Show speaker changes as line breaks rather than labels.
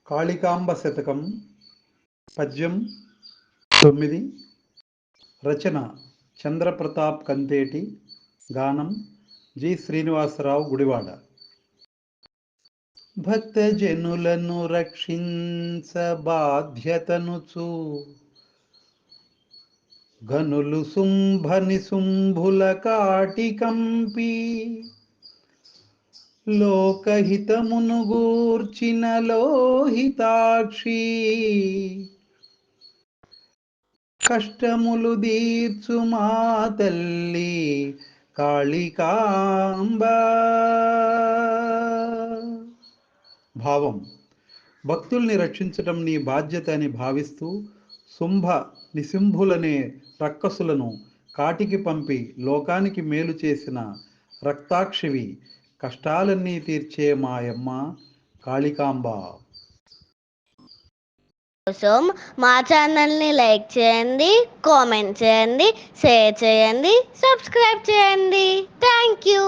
కాళికాంబ శతకం పద్యం 9. రచన చంద్రప్రతాప్ కంతేటి. గానం జి శ్రీనివాసరావు గుడివాడ. భక్తజనులను రక్షించ బాధ్యతనుచు గనులు శుంభని శుంభుల కాటి కంపి లోకహితమును గూర్చిన లోహితాక్షి కష్టములు దీర్చు మా తల్లి కాళికాంబ. భావం: భక్తుల్ని రక్షించటం నీ బాధ్యత అని భావిస్తూ శుంభ నిశుంభులనే రక్కసులను కాటికి పంపి లోకానికి మేలు చేసిన రక్తాక్షివి, కష్టాలన్నీ తీర్చే మాయమ్మ కాళికాంబ.
కోసం మా ఛానల్ని లైక్ చేయండి, కామెంట్ చేయండి, షేర్ చేయండి, సబ్స్క్రైబ్ చేయండి. Thank you.